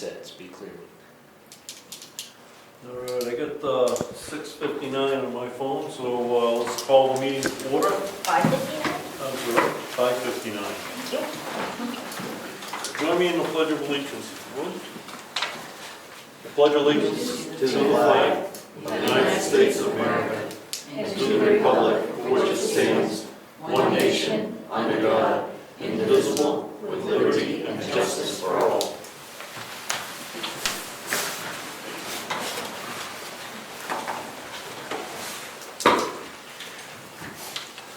said, speak clearly. All right, I got 6:59 on my phone, so let's call the meeting to order. 5:59? I'm sorry, 5:59. Join me in the Pledge of Allegiance. I pledge allegiance To the flag of the United States of America, and to the republic for which it stands, one nation, under God, indivisible, with liberty and justice for all.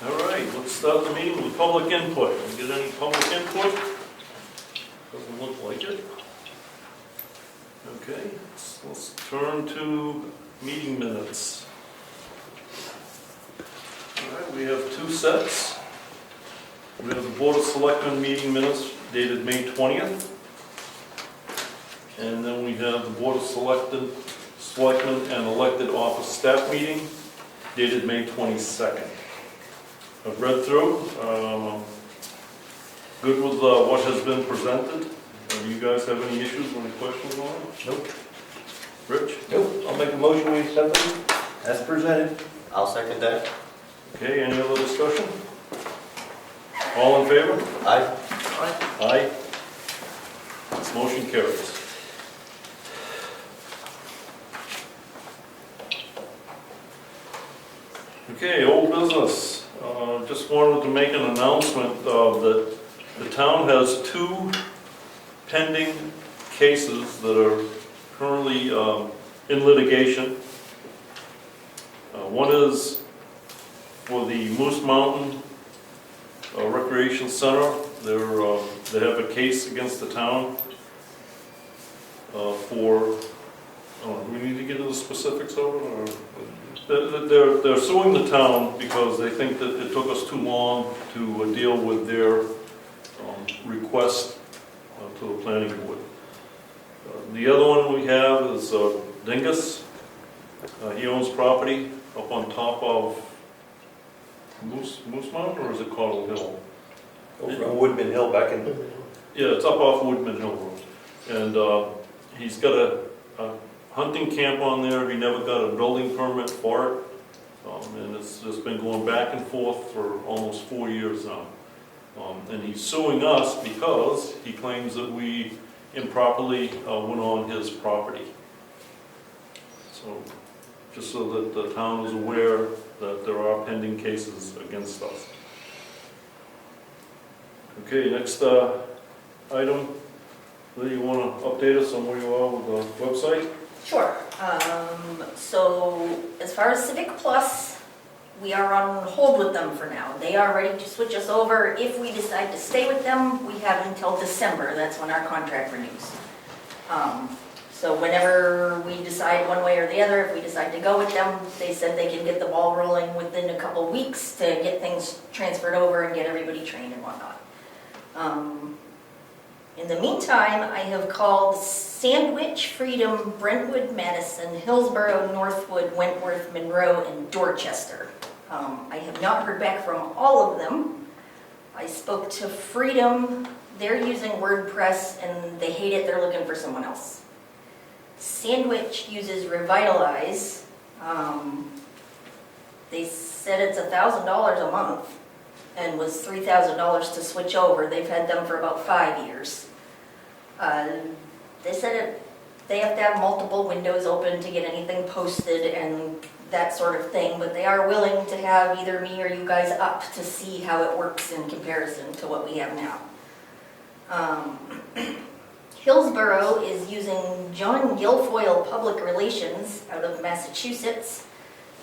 All right, let's start the meeting with public input. Did we get any public input? Doesn't look like it. Okay, let's turn to meeting minutes. All right, we have two sets. We have the Board of Selectmen meeting minutes dated May 20th. And then we have the Board of Selectmen and elected office staff meeting dated May 22nd. I've read through, good with what has been presented. Do you guys have any issues or any questions on it? Nope. Rich? Nope. I'll make a motion, we accept them as presented. I'll second that. Okay, any other discussion? All in favor? Aye. Aye. This motion carries. Okay, old business. Just wanted to make an announcement that the town has two pending cases that are currently in litigation. One is for the Moose Mountain Recreation Center. They have a case against the town for, do we need to get into the specifics of it, or? They're suing the town because they think that it took us too long to deal with their request to the planning board. The other one we have is Dingus. He owns property up on top of Moose Mountain, or is it Cottle Hill? Over on Woodman Hill back in. Yeah, it's up off Woodman Hill Road. And he's got a hunting camp on there. He never got a building permit for it. And it's just been going back and forth for almost 4 years now. And he's suing us because he claims that we improperly went on his property. So, just so that the town is aware that there are pending cases against us. Okay, next item. Do you want to update us on where you are with the website? Sure. So as far as Civic Plus, we are on hold with them for now. They are ready to switch us over. If we decide to stay with them, we have until December. That's when our contract renews. So whenever we decide one way or the other, if we decide to go with them, they said they can get the ball rolling within a couple weeks to get things transferred over and get everybody trained and whatnot. In the meantime, I have called Sandwich, Freedom, Brentwood, Madison, Hillsborough, Northwood, Wentworth, Monroe, and Dorchester. I have not heard back from all of them. I spoke to Freedom. They're using WordPress and they hate it. They're looking for someone else. Sandwich uses Revitalize. They said it's $1,000 a month and was $3,000 to switch over. They've had them for about 5 years. They said they have to have multiple windows open to get anything posted and that sort of thing, but they are willing to have either me or you guys up to see how it works in comparison to what we have now. Hillsborough is using John Guilfoyle Public Relations out of Massachusetts.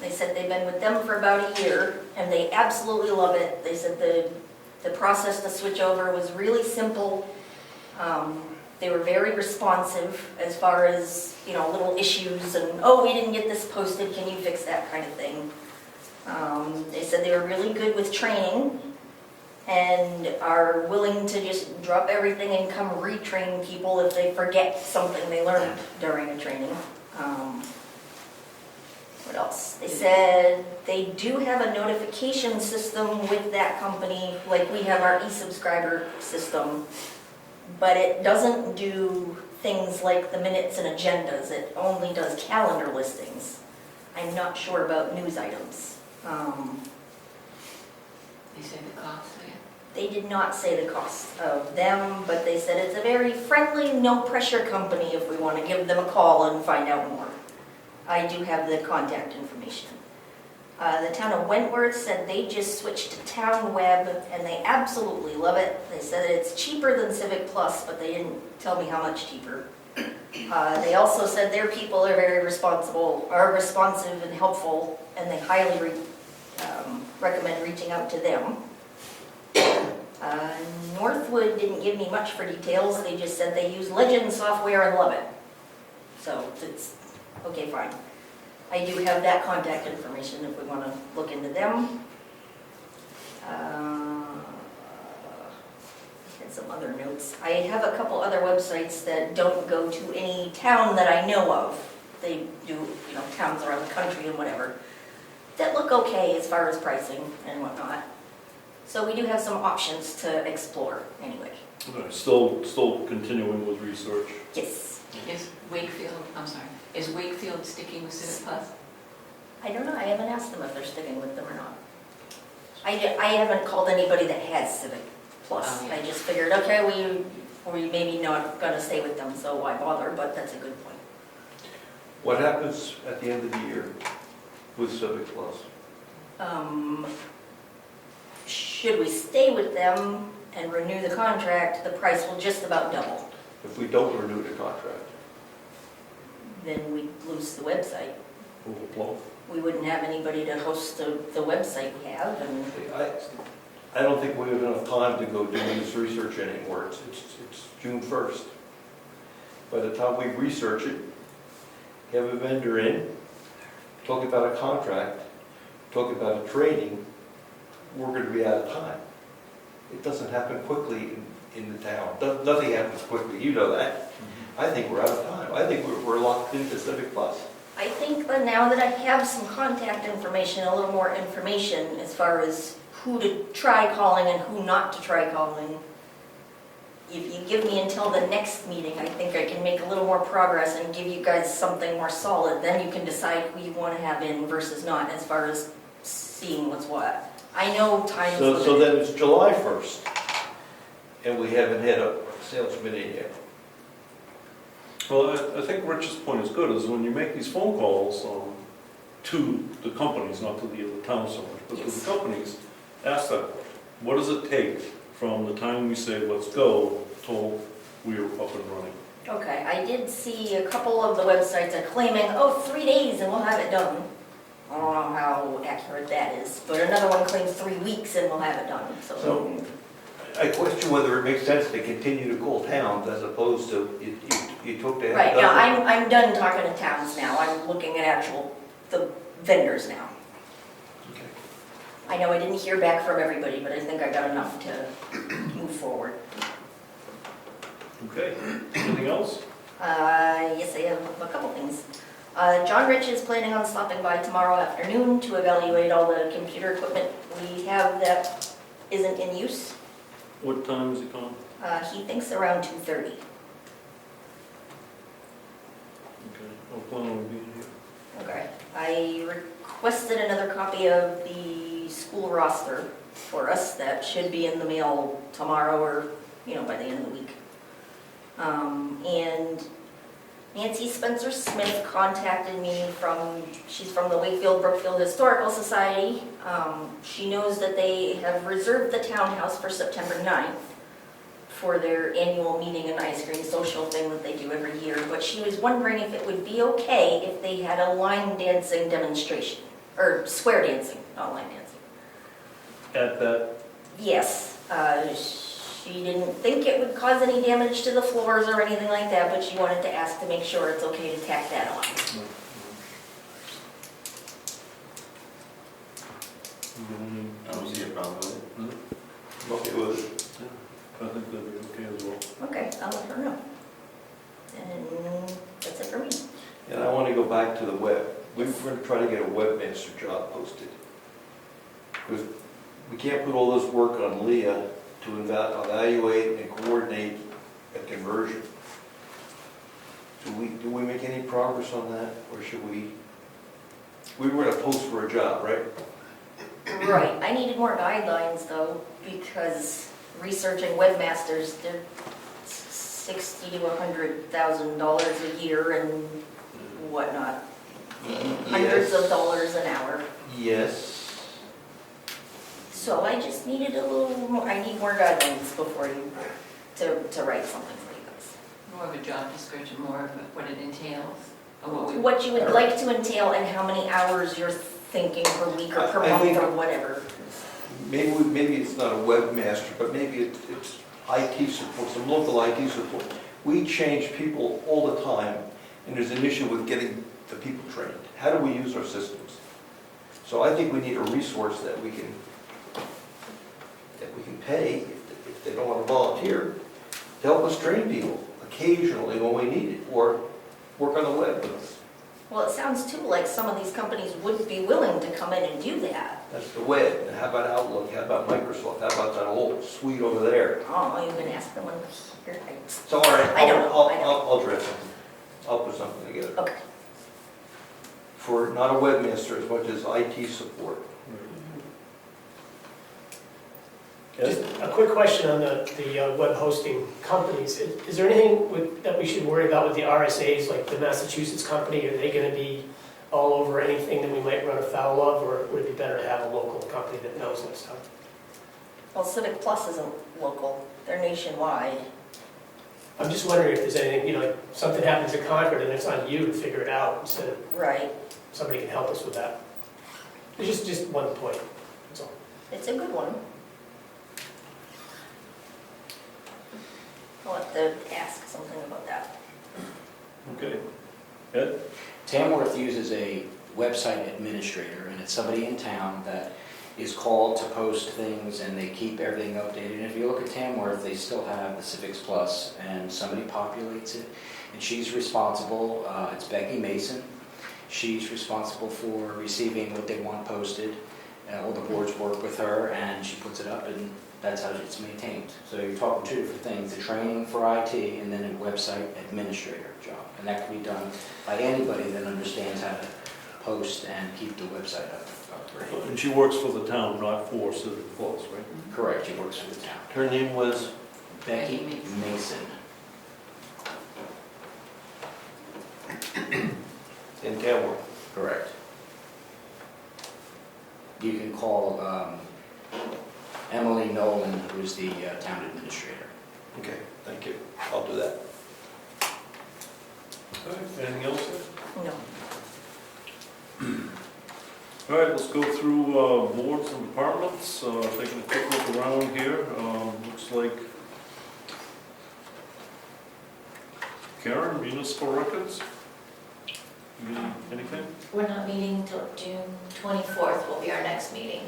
They said they've been with them for about a year, and they absolutely love it. They said the process to switch over was really simple. They were very responsive as far as, little issues and, oh, we didn't get this posted, can you fix that kind of thing. They said they were really good with training and are willing to just drop everything and come retrain people if they forget something they learned during a training. What else? They said they do have a notification system with that company, like we have our e-subscriber system, but it doesn't do things like the minutes and agendas. It only does calendar listings. I'm not sure about news items. They say the cost again. They did not say the cost of them, but they said it's a very friendly, no-pressure company if we want to give them a call and find out more. I do have the contact information. The town of Wentworth said they just switched to Town Web, and they absolutely love it. They said it's cheaper than Civic Plus, but they didn't tell me how much cheaper. They also said their people are very responsive and helpful, and they highly recommend reaching out to them. Northwood didn't give me much for details. They just said they use Legend software and love it. So it's okay, fine. I do have that contact information if we want to look into them. And some other notes. I have a couple other websites that don't go to any town that I know of. They do, towns around the country and whatever, that look okay as far as pricing and whatnot. So we do have some options to explore anyway. Okay, still continuing with research. Yes. Is Wakefield sticking with Civic Plus? I don't know. I haven't asked them if they're sticking with them or not. I haven't called anybody that has Civic Plus. Oh, yeah. I just figured, okay, we maybe not gonna stay with them, so why bother? But that's a good point. What happens at the end of the year with Civic Plus? Should we stay with them and renew the contract, the price will just about double. If we don't renew the contract? Then we lose the website. Overflow. We wouldn't have anybody to host the website we have, and I don't think we have enough time to go do this research anymore. It's June 1st. By the time we research it, have a vendor in, talk about a contract, talk about a training, we're going to be out of time. It doesn't happen quickly in the town. Nothing happens quickly, you know that. I think we're out of time. I think we're locked into Civic Plus. I think that now that I have some contact information, a little more information as far as who to try calling and who not to try calling, if you give me until the next meeting, I think I can make a little more progress and give you guys something more solid. Then you can decide who you want to have in versus not as far as seeing what's what. I know time is limited. So then it's July 1st, and we haven't had a salesman in yet. Well, I think Rich's point is good, is when you make these phone calls to the companies, not to the town so much, but to the companies, ask that, what does it take from the time we say, let's go, till we're up and running? Okay, I did see a couple of the websites are claiming, 3 days and we'll have it done. I don't know how accurate that is, but another one claims 3 weeks and we'll have it done, So I question whether it makes sense to continue to call towns as opposed to, you took the... Right, now I'm done talking to towns now, I'm looking at the vendors now. Okay. I know I didn't hear back from everybody, but I think I got enough to move forward. Okay, anything else? Yes, I have a couple things. John Rich is planning on stopping by tomorrow afternoon to evaluate all the computer equipment we have that isn't in use. What time is he coming? He thinks around 2:30. Okay, I'll plan on being here. Okay. I requested another copy of the school roster for us. That should be in the mail tomorrow or, by the end of the week. And Nancy Spencer Smith contacted me she's from the Brookfield Historical Society. She knows that they have reserved the townhouse for September 9th for their annual meeting and ice cream social thing that they do every year, but she was wondering if it would be okay if they had a line dancing demonstration, or square dancing, not line dancing. At that, Yes, she didn't think it would cause any damage to the floors or anything like that, but she wanted to ask to make sure it's okay to tack that on. I don't see a problem with it. No? Okay with it. I think that'd be okay as well. Okay, I'll let her know. And that's it for me. And I want to go back to the web. We're going to try to get a webmaster job posted. Because we can't put all this work on Leah to evaluate and coordinate a conversion. Do we make any progress on that, or should we were gonna post for a job, right? Right, I needed more guidelines though, because researching webmasters, they're $60,000 to $100,000 a year and whatnot. Hundreds of dollars an hour. Yes. So I just needed a little more, I need more guidelines before you, to write something for you guys. More of a job description, more of what it entails, or what we. What you would like to entail and how many hours you're thinking per week or per I month think- or whatever. Maybe it's not a webmaster, but maybe it's IT support, some local IT support. We change people all the time, and there's an issue with getting the people trained. How do we use our systems? So I think we need a resource that we can pay, if they don't want to volunteer, to help us train people occasionally when we need it, or work on the web with us. Well, it sounds too like some of these companies would be willing to come in and do that. That's the web. And how about Outlook? How about Microsoft? How about that whole suite over there? Oh, you can ask them when they're here. It's all right. I don't know, I know. I'll draft something. I'll put something together. Okay. For not a webmaster as much as IT support. Just a quick question on the web hosting companies. Is there anything that we should worry about with the RSAs, like the Massachusetts company? Are they going to be all over anything that we might run afoul of, or would it be better to have a local company that knows that stuff? Well, Civic Plus isn't local, they're nationwide. I'm just wondering if there's anything, like something happens in Concord and it's on you to figure it out instead of Right. somebody can help us with that. It's just one point, that's all. It's a good one. I'll have to ask something about that. Okay. Ed? Tamworth uses a website administrator, and it's somebody in town that is called to post things, and they keep everything updated. And if you look at Tamworth, they still have the Civics Plus, and somebody populates it, and she's responsible. It's Becky Mason. She's responsible for receiving what they want posted. All the boards work with her, and she puts it up, and that's how it's maintained. So you're talking two different things, the training for IT and then a website administrator job. And that can be done by anybody that understands how to post and keep the website up. And she works for the town, not for Civic Plus, right? Correct, she works for the town. Her name was, Becky Mason. in Tamworth. Correct. You can call Emily Nolan, who's the town administrator. Okay, thank you. I'll do that. Okay, anything else? No. All right, let's go through boards and departments, taking a quick look around here. Looks like Karen, municipal records? Anything? We're not meeting till June 24th will be our next meeting.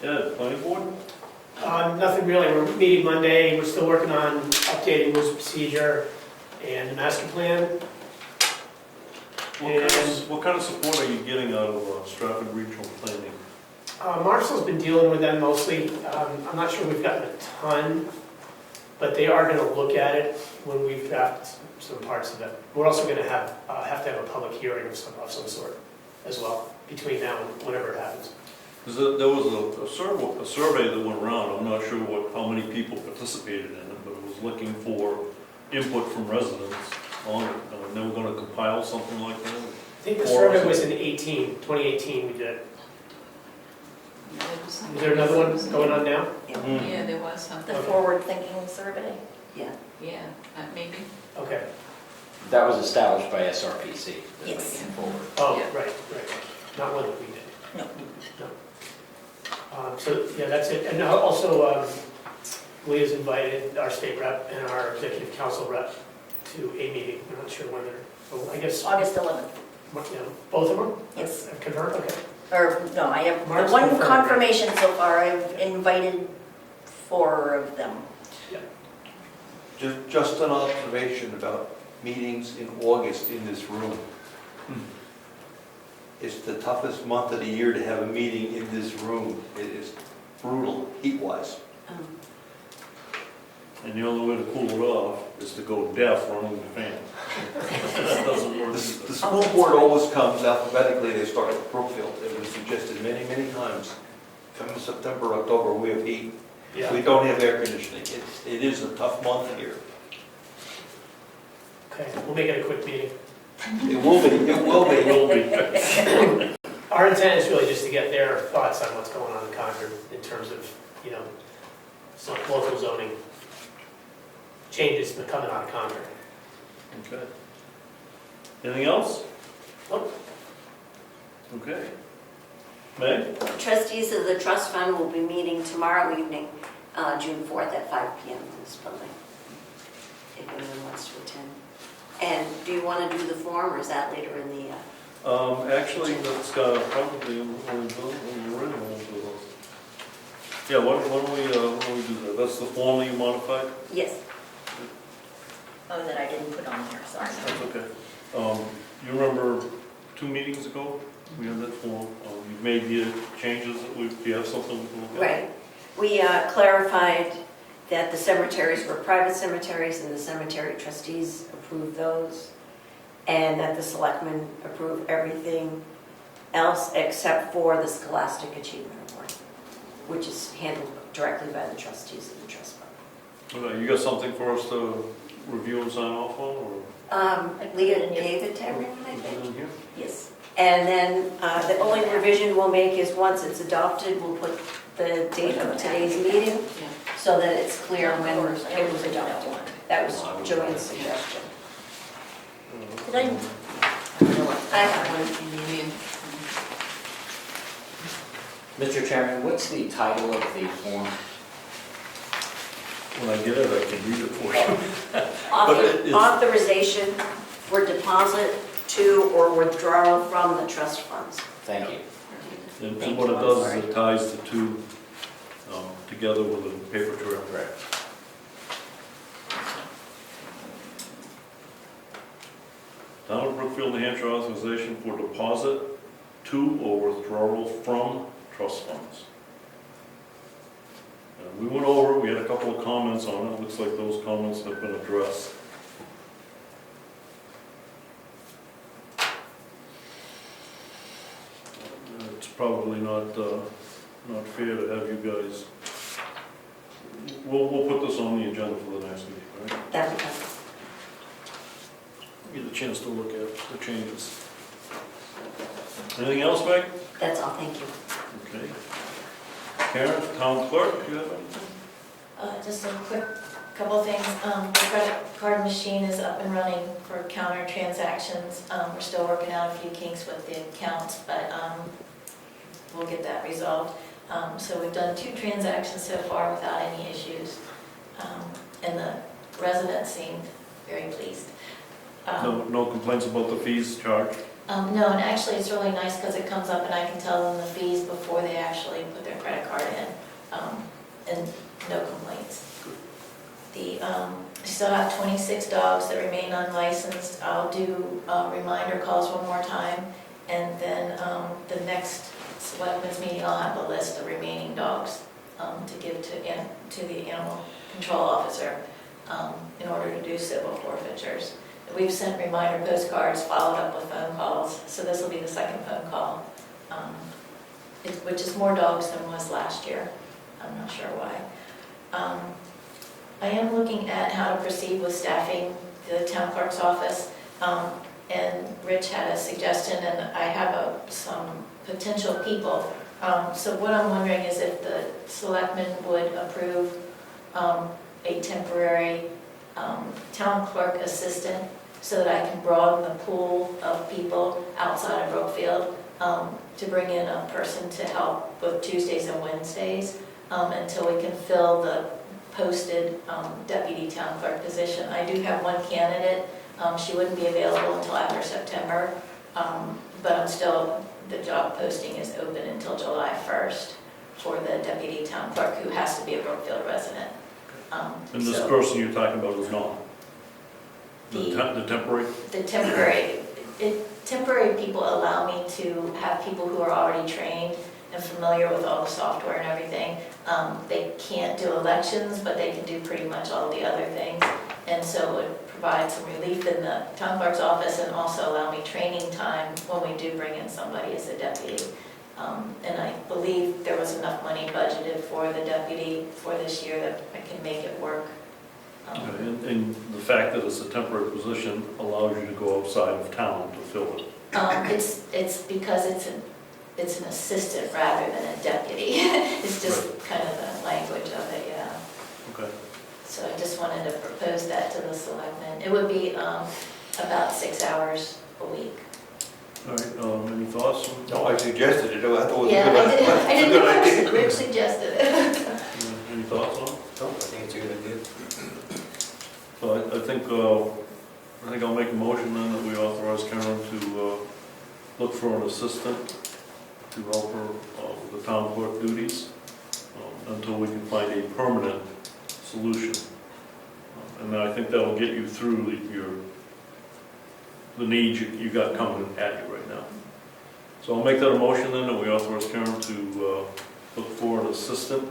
Ed, planning board? Nothing really, we're meeting Monday, we're still working on updating rules of procedure and the master plan. What kind of support are you getting out of Stratford Regional Planning? Marshall's been dealing with them mostly. I'm not sure we've gotten a ton, but they are gonna look at it when we've got some parts of it. We're also gonna have to have a public hearing of some sort as well, between now and whenever it happens. Because there was a survey that went around, I'm not sure how many people participated in it, but it was looking for input from residents on it. And they were going to compile something like that. I think the survey was in 2018 we did it. Is there another one going on now? Yeah, there was The something. forward-thinking survey. Yeah, maybe. Okay. That was established by SRPC. Yes. Forward. Oh, Yeah. right. Not one that we did. No. So, yeah, that's it. And also, Leah's invited our state rep and our executive council rep to a meeting. We're not sure when they're, so I guess, August 11th. both of them? Yes. Have confirmed, okay. Or, no, I have Mark's one confirmed, right? confirmation so far. I've invited 4 of them. Just an observation about meetings in August in this room. It's the toughest month of the year to have a meeting in this room. It is brutal, heat-wise. And the only way to cool it off is to go deaf running the fan. That doesn't work The either. school board always comes alphabetically, they start with Brookfield. It was suggested many, many times. Come September, October, we have heat. Yeah, We don't have air conditioning. It is a tough month here. okay, we'll make it a quick meeting. It will be, it will be. Will be. Our intent is really just to get their thoughts on what's going on in Concord in terms of, you know, some local zoning changes coming out of Concord. Okay. Anything else? Nope. Okay. Meg? Trustees of the trust fund will be meeting tomorrow evening, June 4th at 5 PM in this building, if anyone wants to attend. And do you want to do the form, or is that later in the, Actually, that's probably when we're in. Yeah, why don't we do that? That's the form that you modified? yes, Oh, that I didn't put on here, sorry. That's okay. You remember 2 meetings ago, we had that form, you made the changes, do you have something we can look at? right. We clarified that the cemeteries were private cemeteries and the cemetery trustees approved those, and that the selectmen approve everything else except for the Scholastic Achievement Award, which is handled directly by the trustees of the trust fund. Okay, you got something for us to review and sign off on, or? Leah gave it to everyone, I Is it think. in here? Yes. And then the only revision we'll make is once it's adopted, we'll put the date of today's meeting Yeah. so that it's clear when I it was always do that adopted. one. That was Joanne's suggestion. Did I? I have one. Mr. Chairman, what's the title of the form? When I get it, I can read it for you. But it is- Authorization for deposit to or withdrawal from the trust funds. Thank you. And what it does is it ties the two together with a paper trail. Correct. Town of Brookfield, New Hampshire authorization for deposit to or withdrawal from trust funds. We went over, we had a couple of comments on it, looks like those comments have been addressed. It's probably not fair to have you guys, we'll put this on the agenda for the next meeting, right? That'd be fine. Get a chance to look at the changes. Anything else, Meg? That's all, thank you. Okay. Karen, town clerk, do you have anything? Just a quick couple of things. The credit card machine is up and running for counter transactions. We're still working out a few kinks with the accounts, but we'll get that resolved. So we've done 2 transactions so far without any issues, and the residents seemed very pleased. No complaints about the fees charged? No, and actually it's really nice because it comes up and I can tell them the fees before they actually put their credit card in, and no complaints. I still have 26 dogs that remain unlicensed. I'll do reminder calls one more time, and then the next selectmen's meeting, I'll have a list of remaining dogs to give to the animal control officer in order to do civil forfeitures. We've sent reminder postcards, followed up with phone calls, so this will be the second phone call, which is more dogs than was last year. I'm not sure why. I am looking at how to proceed with staffing the town clerk's office, and Rich had a suggestion, and I have some potential people. So what I'm wondering is if the selectmen would approve a temporary town clerk assistant so that I can broaden the pool of people outside of Brookfield, to bring in a person to help both Tuesdays and Wednesdays until we can fill the posted deputy town clerk position. I do have one candidate. She wouldn't be available until after September, but the job posting is open until July 1st for the deputy town clerk, who has to be a Brookfield resident. And this So person you're talking about is not? The temporary? the temporary people allow me to have people who are already trained and familiar with all the software and everything. They can't do elections, but they can do pretty much all the other things. And so it would provide some relief in the town clerk's office and also allow me training time when we do bring in somebody as a deputy. And I believe there was enough money budgeted for the deputy for this year that I can make it work. And the fact that it's a temporary position allows you to go outside of town to fill it. It's because it's an assistant rather than a deputy. It's just kind of the language of it, yeah. Okay. So I just wanted to propose that to the selectmen. It would be about 6 hours a week. All right, any thoughts? No, I suggested it, I thought it was a Yeah, good I idea. didn't know Rich suggested it. Any thoughts on it? No, I think it's a good idea. So I think I'll make a motion then that we authorize Karen to look for an assistant to help her with the town clerk duties until we can find a permanent solution. And I think that'll get you through the needs you got coming at you right now. So I'll make that a motion then that we authorize Karen to look for an assistant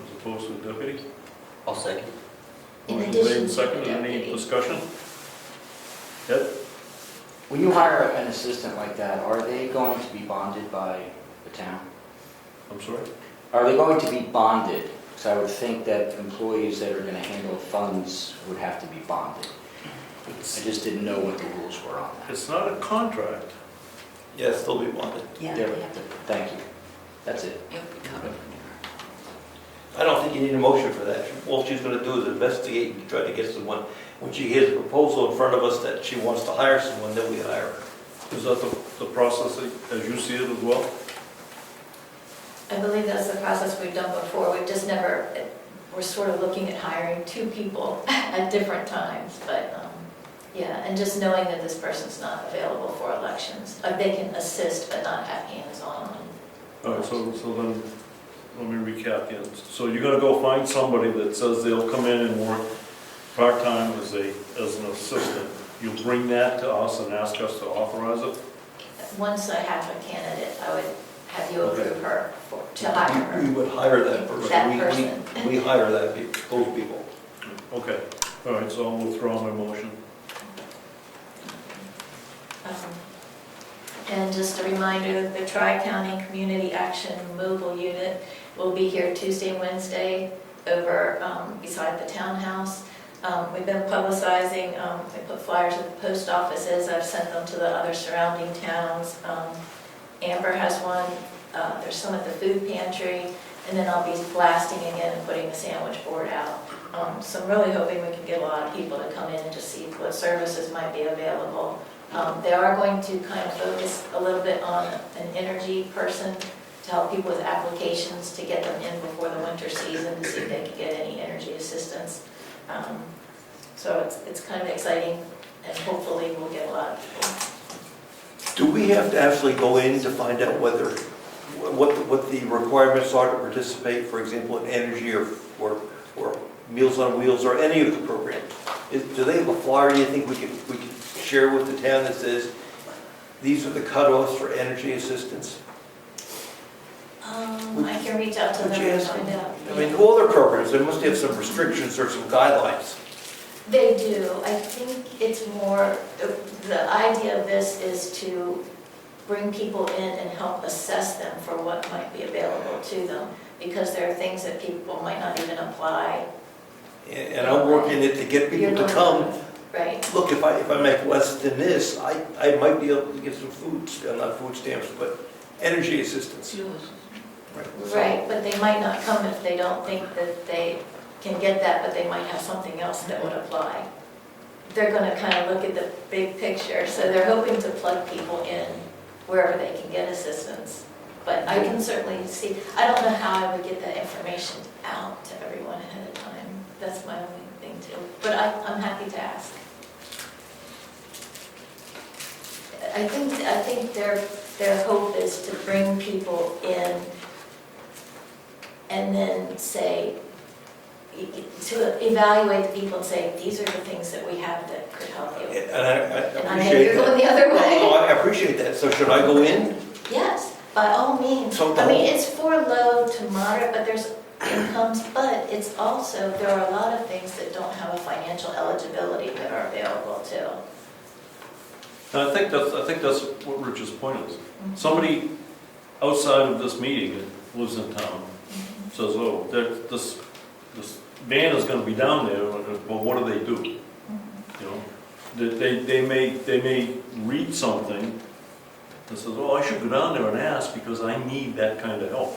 as opposed to a deputy. I'll second. In Motion addition made and to seconded. the Any deputy. discussion? Ed? When you hire an assistant like that, are they going to be bonded by the town? I'm sorry? Are they going to be bonded? Because I would think that employees that are going to handle funds would have to be bonded. I just didn't know what the rules were on that. It's not a contract. Yes, they'll be wanted. Yeah, There- they have to. Thank you. That's it. It would be covered. I don't think you need a motion for that. All she's gonna do is investigate and try to get someone. When she hears a proposal in front of us that she wants to hire someone, then we hire her. Is that the process as you see it as well? I believe that's the process we've done before. We've just never, we're sort of looking at hiring 2 people at different times, but, yeah, and just knowing that this person's not available for elections. They can assist but not have hands-on. All right, so then, let me recap again. So you're gonna go find somebody that says they'll come in and work part-time as an assistant. You'll bring that to us and ask us to authorize it? Once I have a candidate, I would have you approve her to hire We her. would hire that person. That person. We hire those people. Okay, all right, so I'll withdraw my motion. And just a reminder that the Tri-County Community Action Mobile Unit will be here Tuesday and Wednesday over beside the townhouse. We've been publicizing, I put flyers at the post offices, I've sent them to the other surrounding towns. Amber has one, there's some at the food pantry, and then I'll be blasting again and putting the sandwich board out. So I'm really hoping we can get a lot of people to come in and just see what services might be available. They are going to kind of focus a little bit on an energy person to help people with applications to get them in before the winter season to see if they can get any energy assistance. So it's kind of exciting, and hopefully we'll get a lot of people. Do we have to actually go in to find out what the requirements are to participate, for example, in energy or Meals on Wheels or any of the programs? Do they have a flyer you think we could share with the town that says, these are the cutoffs for energy assistance? I can reach out to Would them you and ask find them? out. I mean, all their programs, they must have some restrictions or some guidelines. They do. I think it's more, the idea of this is to bring people in and help assess them for what might be available to them, because there are things that people might not even apply. And I'm working it to get people to come. Right. Look, if I make less than this, I might be able to get some food, not food stamps, but energy assistance. Right, but they might not come if they don't think that they can get that, but they might have something else that would apply. They're going to kind of look at the big picture, so they're hoping to plug people in wherever they can get assistance. But I can certainly see, I don't know how I would get that information out to everyone ahead of time. That's my only thing too, but I'm happy to ask. I think their hope is to bring people in and then say, to evaluate the people and say, these are the things that we have that could help you. And I And I know appreciate you're that. going the other No, way. I appreciate that. So should I go in? Yes, by all means. So I mean, it's for low to moderate, but there's incomes, but it's also, there are a lot of things that don't have a financial eligibility that are available too. And I think that's what Rich's point is. Somebody outside of this meeting that lives in town says, oh, this van is gonna be down there, well, what do they do? You know, they may read something that says, oh, I should go down there and ask because I need that kind of help.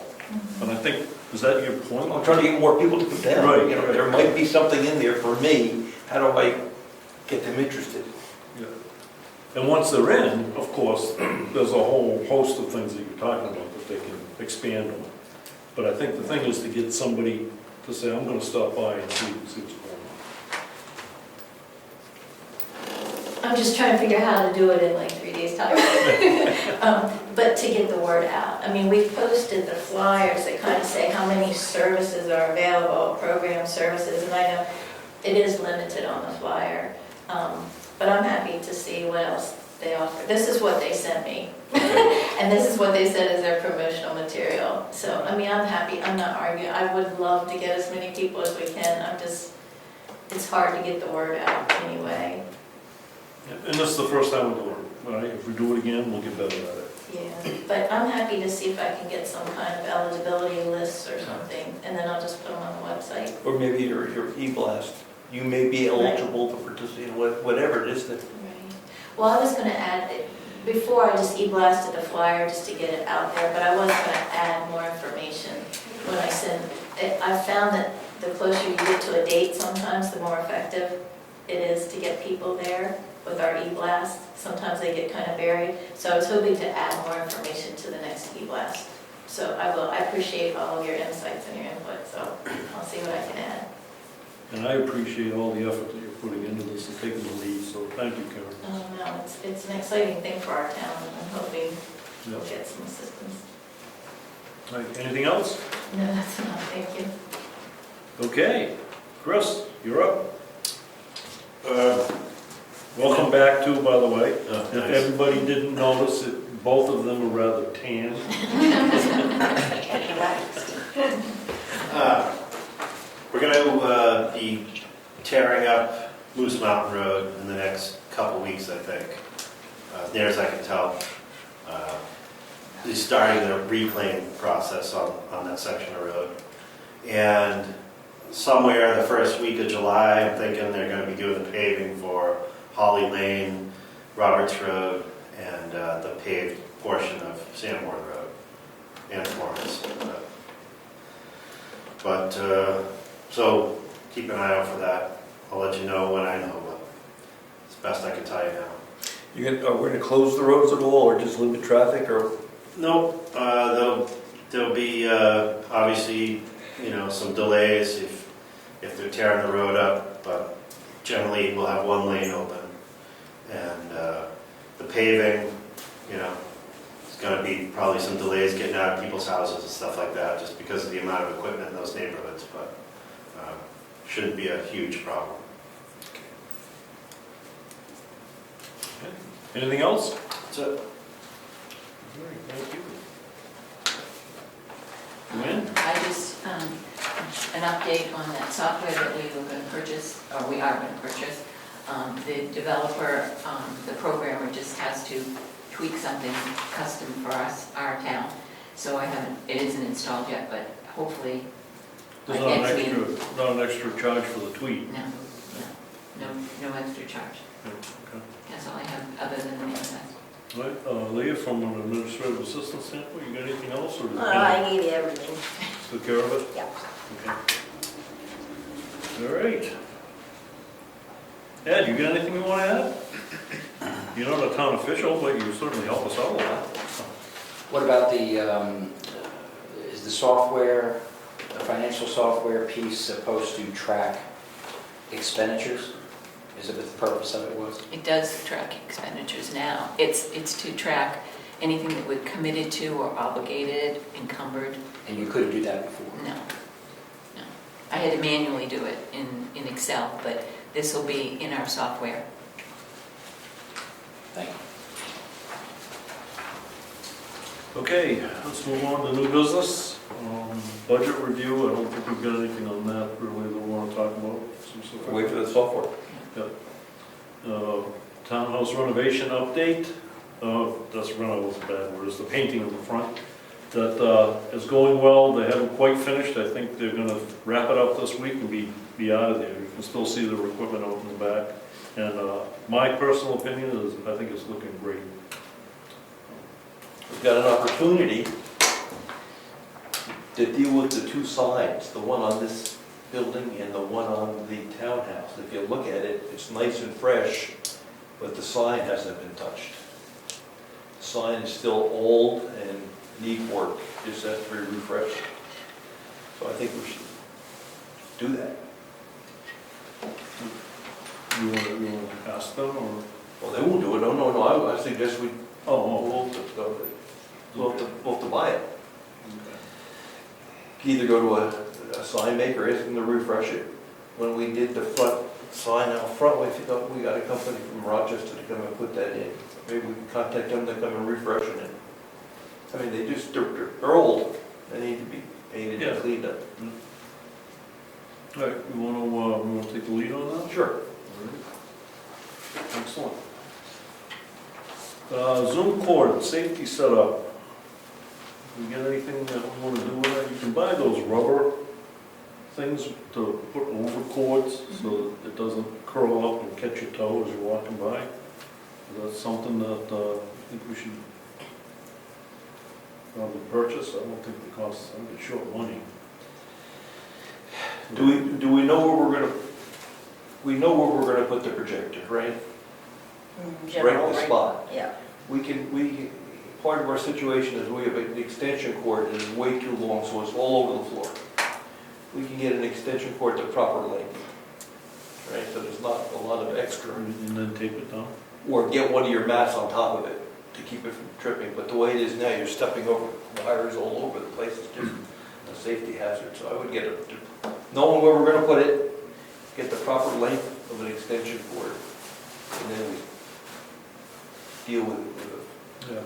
And I think, is that your point? I'm trying to get more people to come down. Right. You know, there might be something in there for me. How do I get them interested? Yeah. And once they're in, of course, there's a whole host of things that you're talking about that they can expand on. But I think the thing is to get somebody to say, I'm gonna stop by and see what's going on. I'm just trying to figure out how to do it in like 3 days' time. But to get the word out. I mean, we posted the flyers that kind of say how many services are available, program services, and I know it is limited on the flyer. But I'm happy to see what else they offer. This is what they sent me. And this is what they said is their promotional material. So, I mean, I'm happy, I'm not arguing. I would love to get as many people as we can. It's hard to get the word out anyway. And this is the first time we do it, right? If we do it again, we'll get better at it. Yeah, but I'm happy to see if I can get some kind of eligibility lists or something, and then I'll just put them on the website. Or maybe your e-blast. You may be eligible to participate in whatever it is that. Right. Well, I was gonna add, before I just e-blasted a flyer just to get it out there, but I was gonna add more information when I send. I found that the closer you get to a date sometimes, the more effective it is to get people there with our e-blast. Sometimes they get kind of buried. So I was hoping to add more information to the next e-blast. So I appreciate all of your insights and your input, so I'll see what I can add. And I appreciate all the effort that you're putting into this and taking the lead, so thank you, Karen. Oh, no, it's an exciting thing for our town, and I'm hoping we'll Yep. get some assistance. All right, anything else? No, that's enough, thank you. Okay, Chris, you're up. Welcome back too, by the way. If everybody didn't notice it, both of them are rather tan. We're going to be tearing up Moose Mountain Road in the next couple weeks, I think. As near as I can tell. He's starting the reclaim process on that section of road. And somewhere the first week of July, I'm thinking they're going to be doing the paving for Holly Lane, Roberts Road, and the paved portion of Sanborn Road and Florence. But so keep an eye out for that. I'll let you know when I know, but it's the best I can tell you now. Are we going to close the roads at all, or just limit traffic, or? Nope, there'll be obviously, some delays if they're tearing the road up, but generally we'll have one lane open. And the paving, it's going to be probably some delays getting out of people's houses and stuff like that, just because of the amount of equipment in those neighborhoods, but shouldn't be a huge problem. Anything else? That's it. All right, thank you. Lynn? I just, an update on that software that we were going to purchase, or we are going to purchase. The developer, the programmer just has to tweak something custom for us, our town. So it isn't installed yet, but hopefully by There's next week. not an extra charge for the tweet. No extra charge. Okay. That's all I have, other than the manifest. All right, Leah, from an administrative assistant standpoint, you got anything else, or did I gave you everything. took care of it? Yep. Okay. All right. Ed, you got anything you want to add? You're not a town official, but you certainly help us out a lot. What about is the software, the financial software piece supposed to track expenditures? Is it what the purpose of it was? It does track expenditures now. It's to track anything that we're committed to or obligated, encumbered. And you couldn't do that before? No. I had to manually do it in Excel, but this will be in our software. Thank Okay, let's move on to new business. Budget review, I don't think we've got anything on that really that we want to talk about. Wait for the software. Townhouse renovation update. That's reno was a bad word, it's the painting in the front. That is going well, they haven't quite finished. I think they're gonna wrap it up this week and be out of there. You can still see their equipment out in the back. And my personal opinion is, I think it's looking great. We've got an opportunity to deal with the two signs, the one on this building and the one on the townhouse. If you look at it, it's nice and fresh, but the sign hasn't been touched. The sign is still old and need work, just has to be refreshed. So I think we should do that. You want to ask them, or? Well, they won't do it, no, I suggest we, we'll have to buy it. Either go to a sign maker, ask them to refresh it. When we did the front sign out front, we got a company from Rochester to come and put that in. Maybe we can contact them to come and refresh it. I mean, they're old, they need to be painted and cleaned up. All right, we want to take the lead on that? Sure. Excellent. Zoom cord, safety setup. We get anything that we want to do with it? You can buy those rubber things to put over cords so that it doesn't curl up and catch your toe as you're walking by. Is that something that I think we should probably purchase? I don't think it costs, I'm not sure money. Do we know where we're gonna put the projector, right? General, Right in the spot. Yeah. Part of our situation is we have an extension cord that is way too long, so it's all over the floor. We can get an extension cord the proper length, right? So there's not a lot of extra. And then tape it down? Or get one of your mats on top of it to keep it from tripping. But the way it is now, you're stepping over wires all over the place. It's just a safety hazard. So I would get knowing where we're gonna put it, get the proper length of an extension cord, and then we deal with it. Yeah.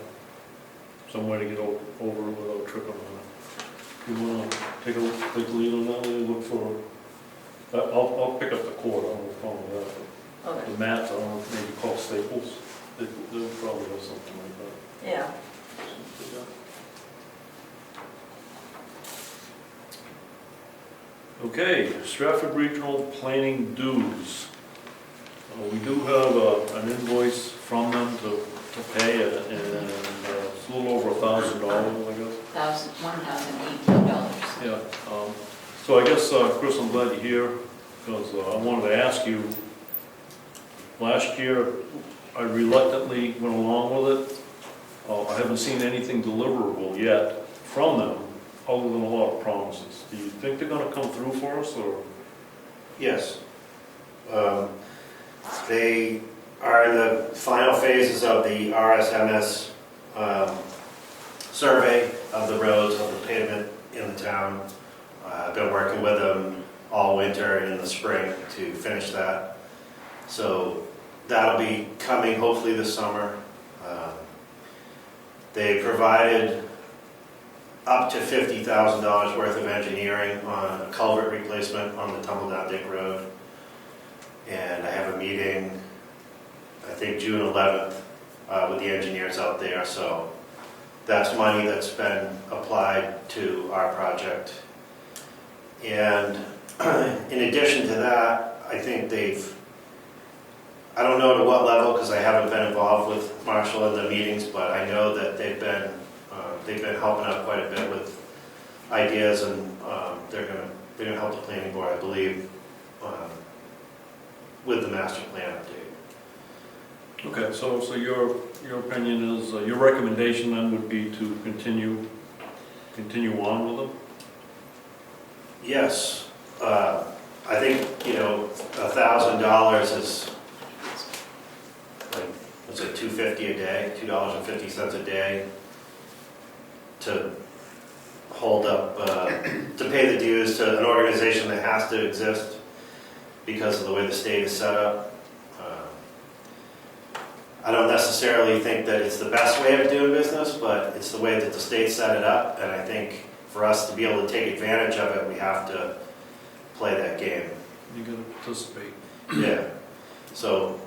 Some way to get over it without tripping on it. You want to take a lead on that, maybe look for, I'll pick up the cord, I don't have a problem with that. Okay. The mats, I don't know, maybe call Staples, they'll probably have something like that. Yeah. Okay, Stratford Regional Planning dues. We do have an invoice from them to pay, and it's a little over $1,000, I guess. $1,018. Yeah, so I guess, Chris, I'm glad you're here, because I wanted to ask you, last year, I reluctantly went along with it. I haven't seen anything deliverable yet from them, other than a lot of promises. Do you think they're gonna come through for us, or? Yes. They are in the final phases of the RSMS survey of the roads, of the pavement in the town. I've been working with them all winter and in the spring to finish that. So that'll be coming hopefully this summer. They provided up to $50,000 worth of engineering on a culvert replacement on the Tumbledown Dick Road. And I have a meeting, I think June 11th, with the engineers out there. So that's money that's been applied to our project. And in addition to that, I think I don't know to what level because I haven't been involved with Marshall in the meetings, but I know that they've been helping out quite a bit with ideas, and they're gonna help the planning board, I believe, with the master plan update. Okay, so your opinion is, your recommendation then would be to continue on with them? Yes, I think, $1,000 is like, what's it, $2.50 a day, $2.50 a day to hold up, to pay the dues to an organization that has to exist because of the way the state is set up. I don't necessarily think that it's the best way of doing business, but it's the way that the state set it up, and I think for us to be able to take advantage of it, we have to play that game. You gotta participate. Yeah. So,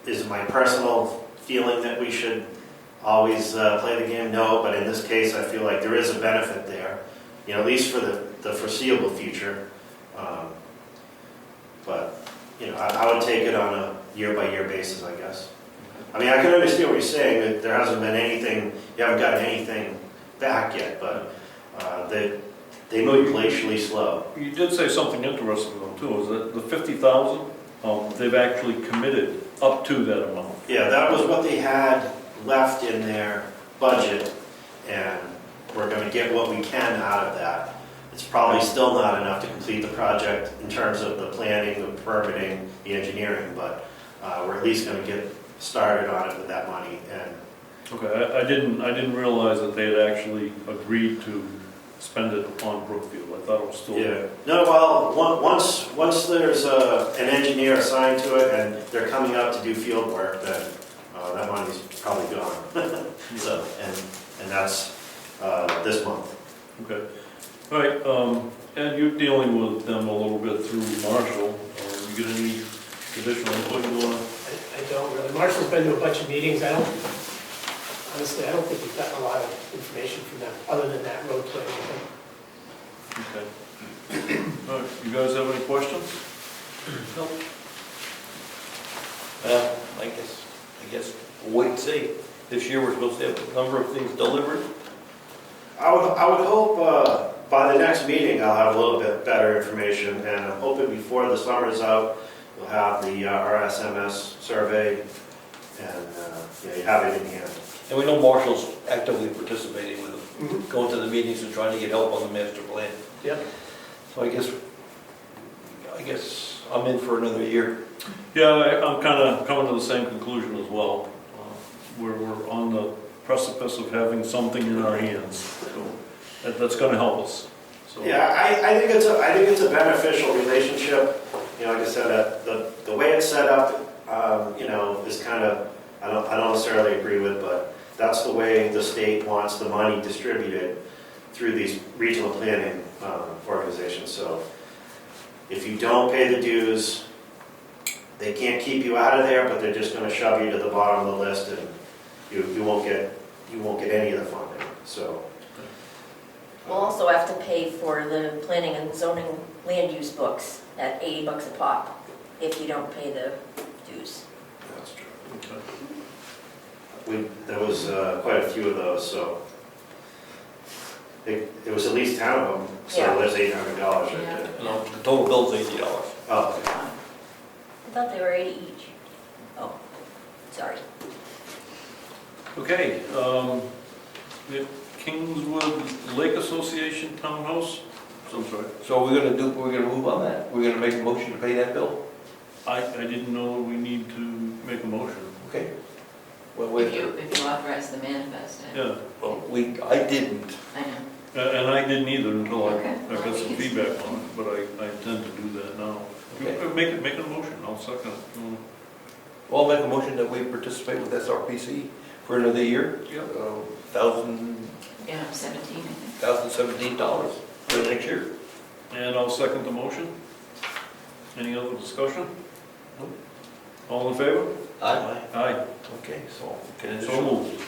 is it my personal feeling that we should always play the game? No, but in this case, I feel like there is a benefit there, you know, at least for the foreseeable future. But, you know, I would take it on a year-by-year basis, I guess. I mean, I can understand what you're saying, that there hasn't been anything, you haven't gotten anything back yet, but they move glacially slow. You did say something interesting though too, is that the 50,000, they've actually committed up to that amount. Yeah, that was what they had left in their budget, and we're gonna get what we can out of that. It's probably still not enough to complete the project in terms of the planning, the permitting, the engineering, but we're at least gonna get started on it with that money. And Okay, I didn't realize that they had actually agreed to spend it on Brookfield. I thought it was still. yeah, no, well, once there's an engineer assigned to it and they're coming out to do field work, then that money's probably gone. So, and that's this month. Okay. All right, Ed, you're dealing with them a little bit through Marshall. You get any additional input you want? I don't really. Marshall's been to a bunch of meetings. Honestly, I don't think we've gotten a lot of information from them, other than that road plan. Okay. All right, you guys have any questions? Well, I guess we'll wait and see. This year, we're supposed to have a number of things delivered. I would hope by the next meeting I'll have a little bit better information, and I'm hoping before the summer's out, we'll have the RSMS survey, and you have it in hand. And we know Marshall's actively participating with them, going to the meetings and trying to get help on the master plan. Yep. So I guess I'm in for another year. Yeah, I'm kind of coming to the same conclusion as well. We're on the precipice of having something in our hands, so that's going to help us. So. Yeah, I think it's a beneficial relationship. You know, like I said, the way it's set up, you know, is kind of, I don't necessarily agree with, but that's the way the state wants the money distributed through these regional planning organizations. So if you don't pay the dues, they can't keep you out of there, but they're just going to shove you to the bottom of the list, and you won't get any of the funding. So We'll also have to pay for the planning and zoning land use books at $80 a pop if you don't pay the dues. that's true. Okay. There was quite a few of those, so it was at least 10 of them. So Yeah. there's $800 right Yeah. there. No, the total bill's $80. Oh, okay. I thought they were 80 each. Oh, sorry. Okay, we have Kingswood Lake Association Townhouse. I'm sorry. So we're gonna move on that? We're gonna make a motion to pay that bill? I didn't know we need to make a motion. Okay. Well, If you authorize the manifest, Yeah, well, I didn't. I know. and I didn't either until I Okay. got some feedback on it, but I intend to do that now. Okay. Make a motion, I'll second it. Well, I'll make a motion that we participate with SRPC for another year. Yep. Yeah, 17, I think. $1,017 for the next year. And I'll second the motion. Any other discussion? Nope. All in favor? Aye. Aye. Okay, so can So moved.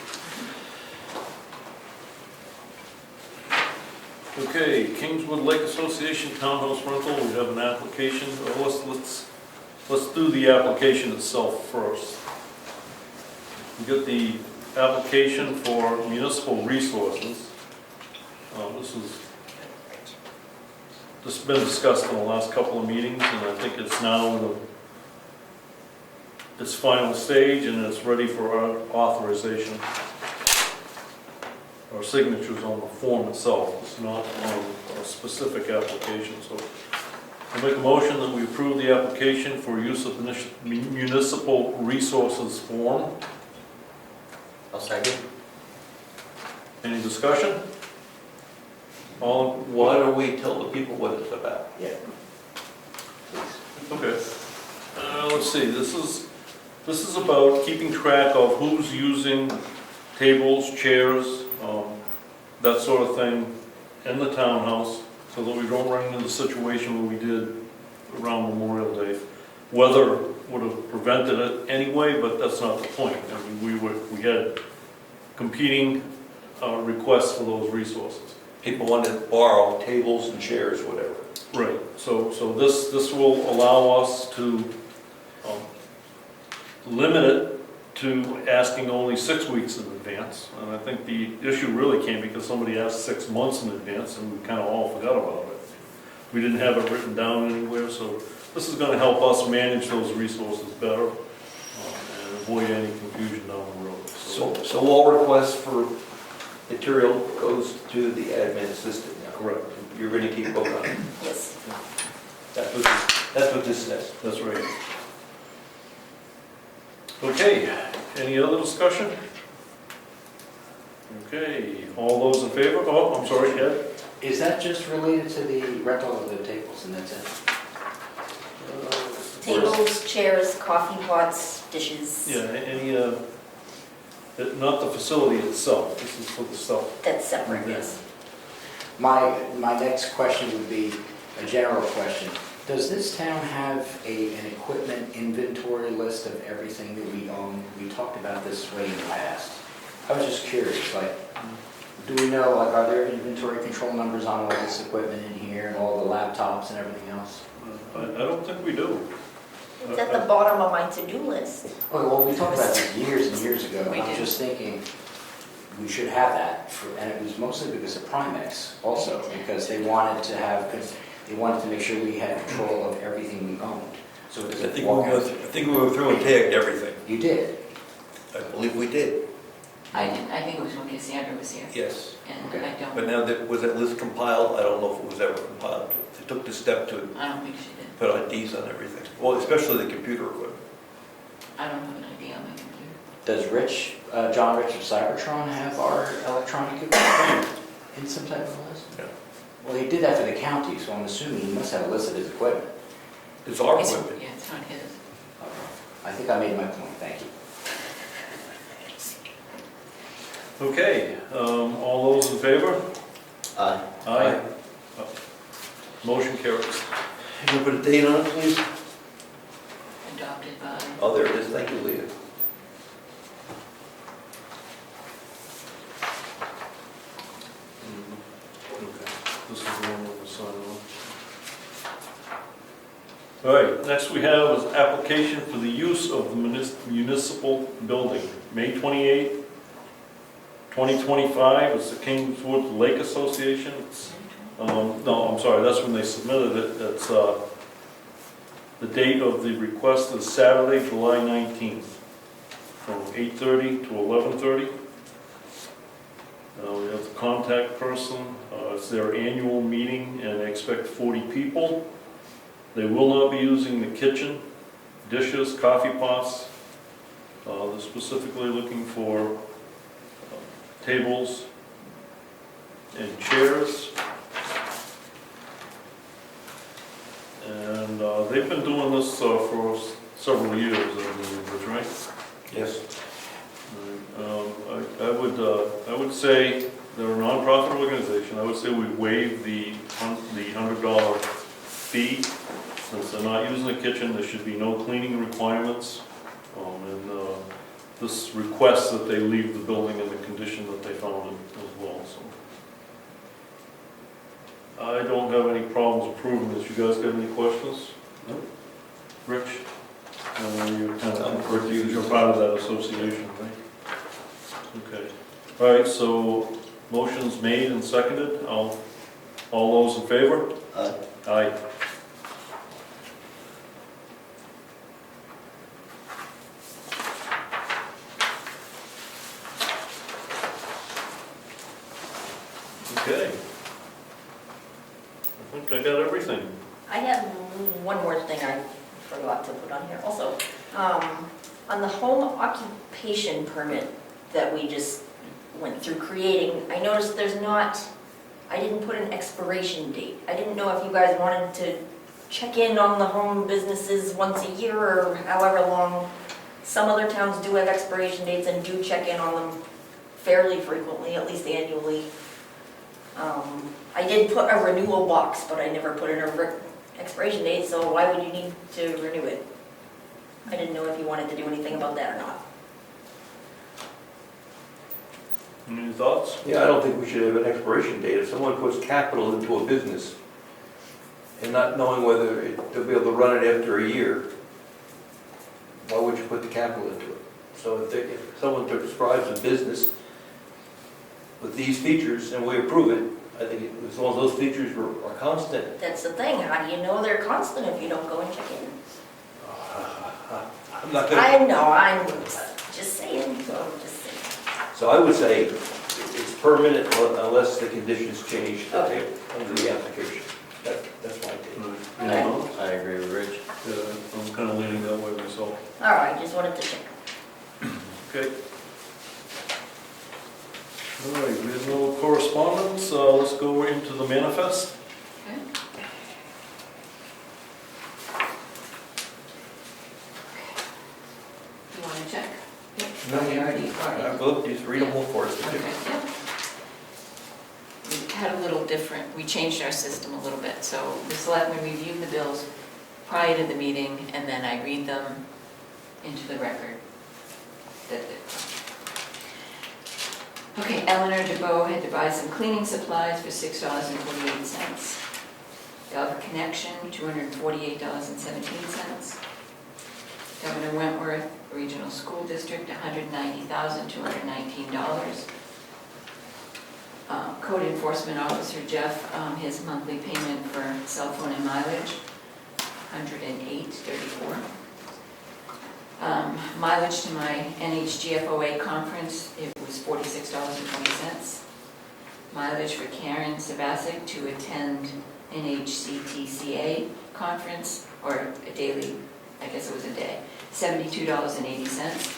Okay, Kingswood Lake Association Townhouse Rental, we have an application. Let's do the application itself first. We got the application for municipal resources. This has been discussed in the last couple of meetings, and I think it's now in its final stage, and it's ready for our authorization. Our signatures on the form itself, it's not on a specific application, so I make a motion that we approve the application for use of municipal resources form. I'll second. Any discussion? All, Why don't we tell the people what it's about? Yeah. okay. Let's see, this is This is about keeping track of who's using tables, chairs, that sort of thing in the townhouse, so that we don't run into the situation where we did around Memorial Day. Weather would have prevented it anyway, but that's not the point. I mean, we had competing requests for those resources. People want to borrow tables and chairs, whatever. Right. So this will allow us to limit it to asking only 6 weeks in advance. And I think the issue really came because somebody asked 6 months in advance and we kind of all forgot about it. We didn't have it written down anywhere, so this is going to help us manage those resources better and avoid any confusion down the road. So all requests for material goes to the admin assistant now. Correct. You're going to keep book on it. Yes. That's what this says. That's right. Okay, any other discussion? Okay, all those in favor? Oh, I'm sorry, Ed? Is that just related to the rental of the tables and that's it? Tables, chairs, coffee pots, dishes. Yeah, any, not the facility itself, this is for the stuff. That's separate, yes. My next question would be a general question. Does this town have an equipment inventory list of everything that we own? We talked about this way in the past. I was just curious, like, do we know, like, are there inventory control numbers on all this equipment in here and all the laptops and everything else? I don't think we do. It's at the bottom of my to-do list. Okay, well, we talked about this years and years ago. We and I'm did. just thinking, we should have that, and it was mostly because of Primex also, because they wanted to make sure we had control of everything we owned. So I does it think walk out? we went through and tagged everything. You did? I believe we did. I think it was when Cassandra was here, Yes. and Okay. I don't, But now, was that list compiled? I don't know if it was ever compiled. They took the step to I don't think she did. put IDs on everything. Well, especially the computer equipment. I don't have an idea on my computer. Does John Rich of Cybertron have our electronic equipment in some type of list? Yeah. Well, he did that for the county, so I'm assuming he must have a list of his equipment. It's our It's- equipment. Yeah, it's not his. I think I made my point, thank you. Okay, all those in favor? Aye. Aye. Motion carries. You gonna put a date on it, please? Adopted by, Oh, there it is. Thank you, Leah. Okay, this is the one with the sign on. All right, next we have is application for the use of the municipal building, May 28, 2025, it's the Kingswood Lake Association. No, I'm sorry, that's when they submitted it. It's, the date of the request is Saturday, July 19th, from 8:30 to 11:30. We have the contact person, it's their annual meeting, and they expect 40 people. They will not be using the kitchen, dishes, coffee pots. They're specifically looking for tables and chairs. And they've been doing this for several years, I believe, that's right? Yes. I would say they're a nonprofit organization. I would say we waive the $100 fee. Since they're not using the kitchen, there should be no cleaning requirements. And this requests that they leave the building in the condition that they found it as well. So I don't have any problems approving this. You guys got any questions? No. Rich? You're kind of, you're part of that association, right? Okay. All right, so motion's made and seconded. All those in favor? Aye. Aye. Okay. I think I got everything. I have one more thing I forgot to put on here also. On the home occupation permit that we just went through creating, I noticed I didn't put an expiration date. I didn't know if you guys wanted to check in on the home businesses once a year or however long Some other towns do have expiration dates and do check in on them fairly frequently, at least annually. I did put a renewal box, but I never put in a expiration date, so why would you need to renew it? I didn't know if you wanted to do anything about that or not. Any thoughts? Yeah, I don't think we should have an expiration date. If someone puts capital into a business and not knowing whether they'll be able to run it after a year, why would you put the capital into it? So if someone describes a business with these features and we approve it, I think as long as those features are constant. That's the thing, how do you know they're constant if you don't go and check in? I'm not gonna, I know, I'm just saying, so I'm just saying. so I would say it's permanent unless the conditions change Okay. under the application. That's my take. Anyone else? I agree with Rich. Yeah, I'm kind of leaning that way myself. All right, just wanted to check. Okay. All right, there's no correspondence, let's go into the manifest. Okay. You want to check? No, We already. I'll just read them all for us. Okay, yeah. We had a little different, we changed our system a little bit, so the selectmen reviewed the bills prior to the meeting, and then I read them into the record. Okay, Eleanor DeBoe had to buy some cleaning supplies for $6.48. Gov Connection, $248.17. Governor Wentworth Regional School District, $190,219. Code Enforcement Officer Jeff, his monthly payment for cell phone and mileage, $108.34. Mileage to my NHGFOA conference, it was $46.20. Mileage for Karen Sabasic to attend NHCTCA conference, or a daily, I guess it was a day, $72.80.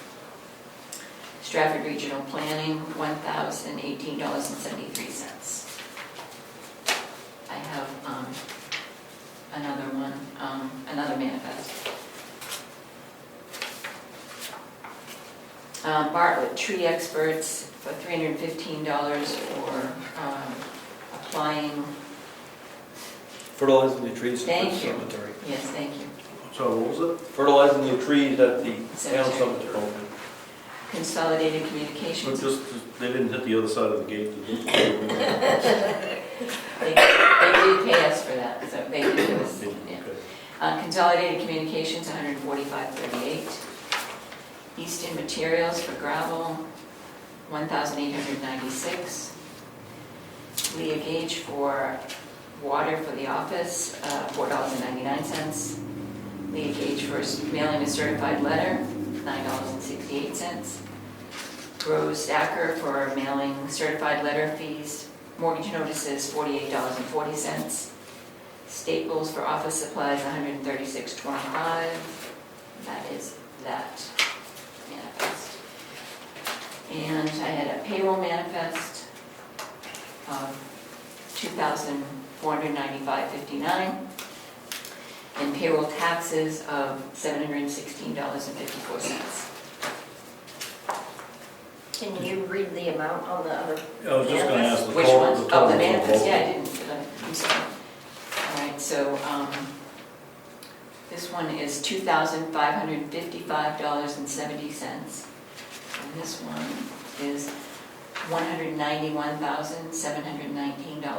Stratford Regional Planning, $1,018.73. I have another one, another manifest. Bartlett Tree Experts for $315 for applying. Fertilizing the trees at Thank the you. cemetery. Yes, thank you. So what was it? Fertilizing the trees at the town Cemetery. cemetery. Consolidated But Communications. just, they didn't hit the other side of the gate. They did pay us for that, so they did give us, yeah. Consolidated Communications, $145.38. Easton Materials for gravel, $1,896. Leah Gage for water for the office, $4.99. Leah Gage for mailing a certified letter, $9.68. Rose Stacker for mailing certified letter fees, mortgage notices, $48.40. Staples for office supplies, $136.25. That is that manifest. And I had a payroll manifest of $2,495.59 and payroll taxes of $716.54. Can you read the amount on the other? I was just gonna ask the Which total. ones? Oh, the total manifest, vote. yeah, I didn't, I'm sorry. All right, so this one is $2,555.70. And this one is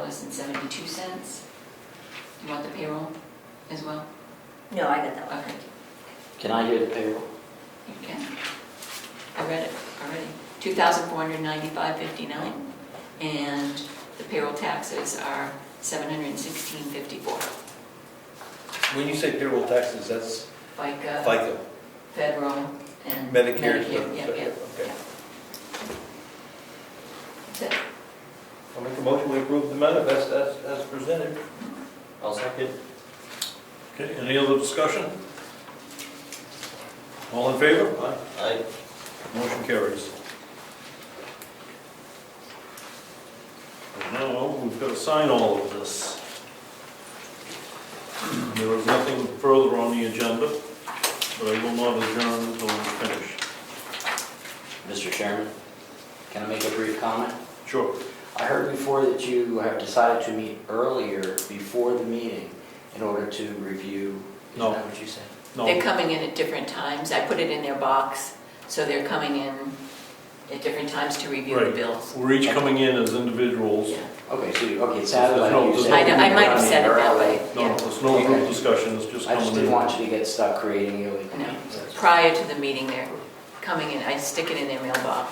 $191,719.72. You want the payroll as well? No, I got that one. Okay, Can I hear the payroll? you can. I read it already. $2,495.59, and the payroll taxes are $716.54. When you say payroll taxes, that's FICA, FICA, federal, and Medicare. Medicare, yeah. Okay. That's it. I'll make a motion, we approve the manifest as presented. I'll second. Okay, any other discussion? All in favor? Aye. Motion carries. And now, we've got to sign all of this. There is nothing further on the agenda. but I will not adjourn until we finish. Mr. Chairman, can I make a brief comment? Sure. I heard before that you have decided to meet earlier before the meeting in order to review. Is No. that what you said? They're No, coming in at different times. I put it in their box, so they're coming in at different times to review the Right. bills. we're each coming in as individuals. Yeah. Okay, so, it sounded like No, you there's said. no- I might have said it that early. way. No, Yeah. there's no group discussion, it's just I just coming didn't in. want you to get stuck creating illegal No. meetings. That's- Prior to the meeting, they're coming in, I stick it in their mailbox.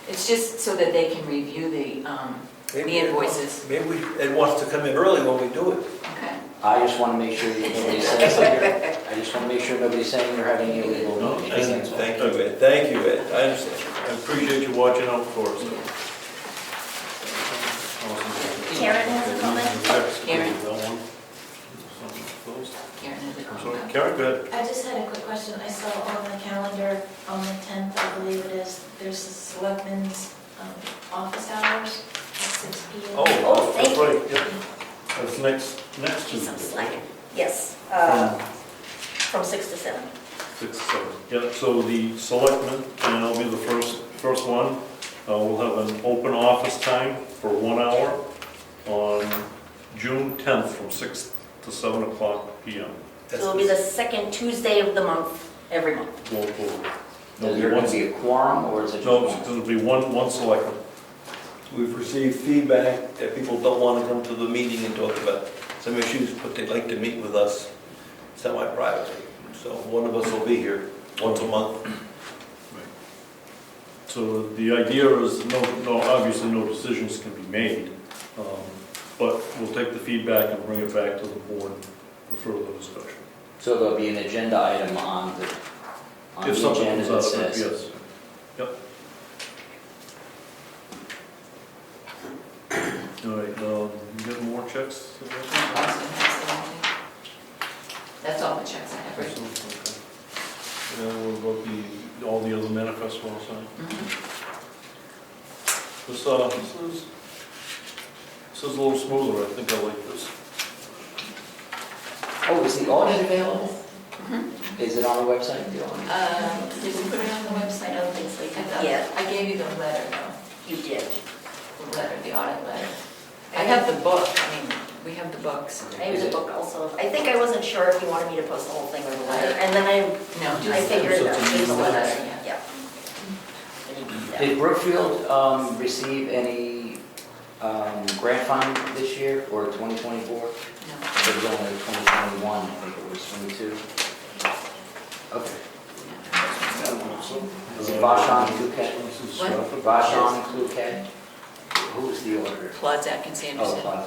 It's just so that they can review the invoices. Maybe Ed wants to come in early when we do it. Okay. I just want to make sure that nobody's saying, I just want to make sure nobody's saying you're having illegal No, meetings. That's all. Thank you, Ed. Thank you, Ed. I understand. I appreciate you watching out for us. Karen has a comment? Karen. That one. Something closed. Karen has a I'm sorry, comment. Karen, go ahead. I just had a quick question. I saw on the calendar on the 10th, I believe it is, there's the Selectmen's office hours at 6 p.m. Oh, thank that's you. right, yep. That's next Geez, I'm Tuesday. slacking. Yes, from 6 to 7. 6, 7. Yeah, so the selectmen, and I'll be the first one, we'll have an open office time for 1 hour on June 10th from 6 to 7 o'clock p.m. So it'll be the second Tuesday of the month, every month. Going forward. Is There'll be there going one- to be a quorum, or is it just No, one? there'll be one selectman. We've received feedback that people don't want to come to the meeting and talk about some issues, but they'd like to meet with us semi-privately. So one of us will be here once a month. So the idea is, obviously no decisions can be made, but we'll take the feedback and bring it back to the board for further discussion. So there'll be an agenda item on the If something agenda comes that out of it, says. yes. Yep. All right, you got more checks? Austin has the only. That's all the checks I have, right? Okay. And what about all the other manifests we're all signed? Mhm. This is a little smoother, I think I like this. Oh, is the audit available? Mhm. Is it on the website, the audit? Did we put it on the website? I don't think so. I thought- Yeah, I gave you the letter, though, you did. the letter, the audit letter. I have the book, I mean, we have the books. I have the book also. I think I wasn't sure if you wanted me to post the whole thing or the letter, and then No, I just. figured it out. Just Just the the letter, letter, yeah. yeah. I need to do that. Did Brookfield receive any grant funding this year for 2024? No. It was only 2021, I think it was 22. Okay. Is it Vashon Kluket? What? Vashon Kluket? Who was the auditor? Claude Atkins Oh, Anderson. Claude.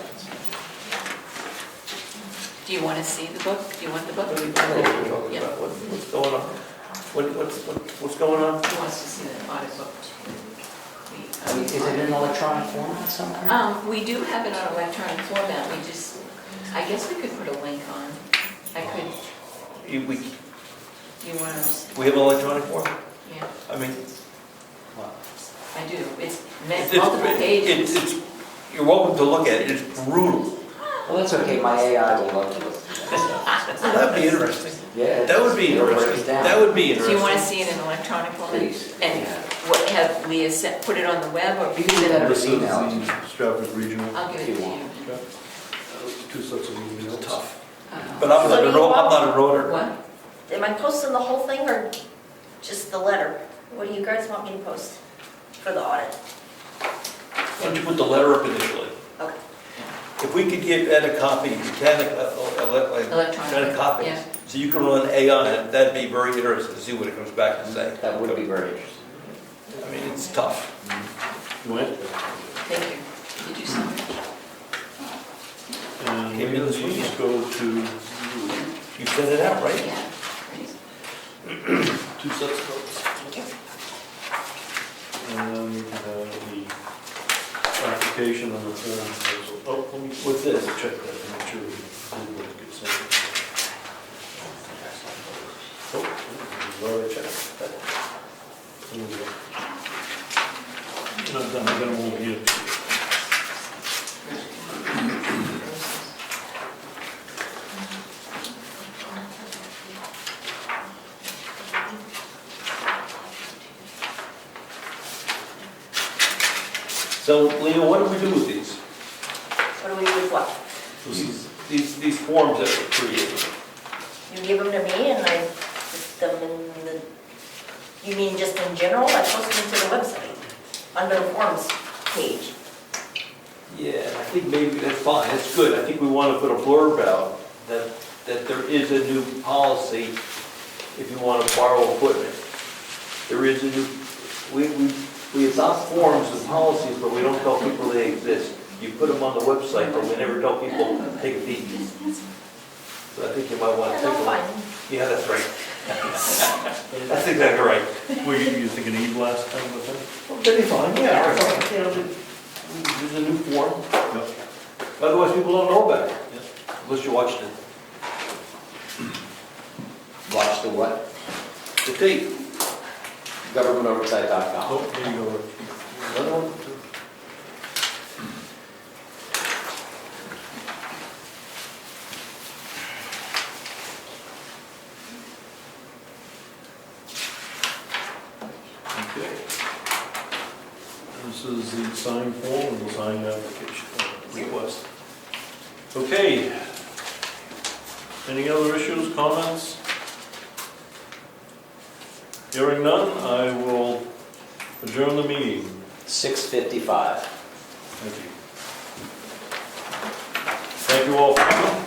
Do you want to see the book? Do you want the book? What are you talking Yeah. about? What's going on? What's going on? He wants to see the audit book. I mean, is it in electronic format somewhere? We do have it on electronic format, we just, I guess we could put a link on. I could, We you want to, have electronic form? yeah, I mean, I do. It's it's, multiple pages. you're welcome to look at it. It's brutal. Well, that's okay, my AI will love to look at that stuff. That'd be interesting. Yeah. That would be it'll break it interesting. down. That would be Do interesting. you want to see it in electronic format? Please. And Yeah. what, have Leah put it on the web or? You can do that. This is Email. the Stratford Regional. I'll give it to If you you. want. Two sets of emails. Tough. Uh, But I'm So not do a you road, I'm want- not a roader. What? Am I posting the whole thing or just the letter? What do you guys want me to post for the audit? Why don't you put the letter up initially? Okay. If we could give Ed a copy, mechanic, Electronic. copies, Yeah. so you can run AI, and that'd be very interesting to see what it comes back and say. That would be very interesting. I mean, it's tough. You went? Thank you. Did you sign it? And Came in this week. these go to You sent it out, right? Yeah. Great. two sets of those. And then you can have the application on the form. Oh, let me, What's this? check that, to make sure we get something. Oh, this is already checked. There we go. And I'm done, I got them over here. So, Lena, what do we do with these? What do we do with what? These forms that were created? You give them to me and I put them in the, you mean just in general? I post them to the website, under the forms page. Yeah, I think maybe that's fine, that's good. I think we want to put a blurb out that there is a new policy if you want to borrow equipment. There is a new, we adopt forms and policies, but we don't tell people they exist. You put them on the website, but we never tell people, take a peek. So I think you might want to Yeah, take no, a look. fine. Yeah, that's right. That's exactly right. Were you thinking e-blast kind of a thing? Well, that'd be fine, yeah, right. You know, there's a new form. Yep. Otherwise, people don't know about it, unless you watched it. Watch the what? The tape. GovernmentOversite.com. Oh, there you go. Another one? Okay. This is the signed form and the signed application request. Okay. Any other issues, comments? Hearing none, I will adjourn the meeting. 6:55. Thank you. Thank you all for coming.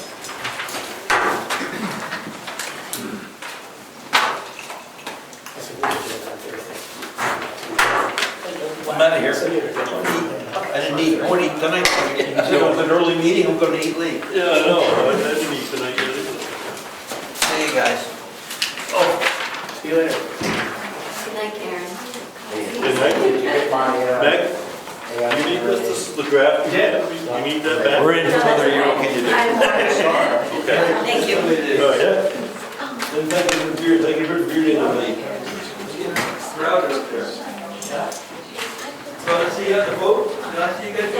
I'm out of here. I didn't eat, I won't eat tonight. You said it was an early meeting, I'm gonna eat late. Yeah, I know, I didn't eat tonight either. Hey, guys. See you later. Good night, Karen. Good night. Did you get my, Meg, you need this is the draft. Yeah. You need that back? We're in for another year, what can you do? Okay. Thank you. Oh, yeah? Then thank you for the beer, thank you for the beer tonight. Crowd up there. Want to see you at the vote? Did I see you guys?